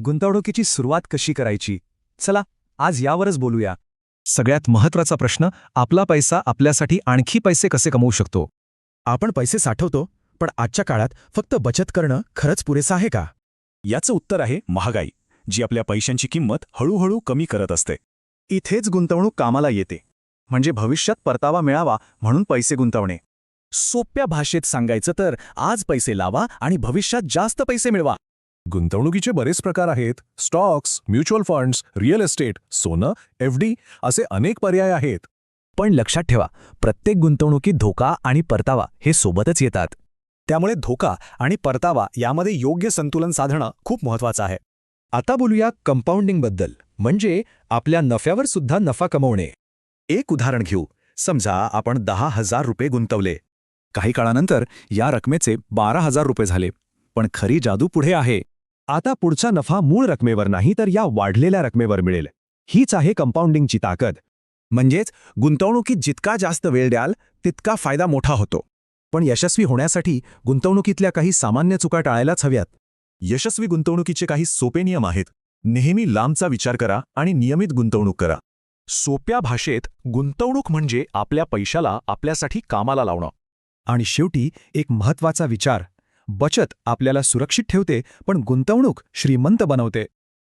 गुंतवणुकीची सुरुवात कशी करायची? चला आज यावरच बोलूया. सगळ्यात महत्त्वाचा प्रश्न, आपला पैसा आपल्यासाठी आणखी पैसे कसे कमवू शकतो? आपण पैसे साठवतो, पण आजच्या काळात फक्त बचत करणं खरंच पुरेसं आहे का? याचं उत्तर आहे महागाई, जी आपल्या पैशांची किंमत हळूहळू कमी करत असते. इथेच गुंतवणूक कामाला येते. म्हणजे भविष्यात परतावा मिळावा म्हणून पैसे गुंतवणे. सोप्या भाषेत सांगायचं तर आज पैसे लावा आणि भविष्यात जास्त पैसे मिळवा. गुंतवणुकीचे बरेच प्रकार आहेत. Stocks, mutual funds, real estate, सोनं, एफडी असे अनेक पर्याय आहेत. पण लक्षात ठेवा, प्रत्येक गुंतवणुकीत धोका आणि परतावा हे सोबतच येतात. त्यामुळे धोका आणि परतावा यामध्ये योग्य संतुलन साधणं खूप महत्त्वाचं आहे. आता बोलूया कंपाऊंडिंगबद्दल, म्हणजे आपल्या नफ्यावर सुद्धा नफा कमवणे. एक उदाहरण घेऊ. समजा आपण 10,000 रुपये गुंतवले. काही काळानंतर या रकमेचे 12,000 रुपये झाले. पण खरी जादू पुढे आहे. आता पुढचा नफा मूळ रकमेवर नाही तर या वाढलेल्या रकमेवर मिळेल. हीच आहे कंपाऊंडिंगची ताकद. म्हणजेच गुंतवणुकीत जितका जास्त वेळ द्याल तितका फायदा मोठा होतो. पण यशस्वी होण्यासाठी गुंतवणुकीतल्या काही सामान्य चुका टाळायलाच हव्यात. यशस्वी गुंतवणुकीचे काही सोपे नियम आहेत. नेहमी लांबचा विचार करा आणि नियमित गुंतवणूक करा. सोप्या भाषेत गुंतवणूक म्हणजे आपल्या पैशाला आपल्यासाठी कामाला लावणं. आणि शेवटी एक महत्त्वाचा विचार, बचत आपल्याला सुरक्षित ठेवते, पण गुंतवणूक श्रीमंत बनवते.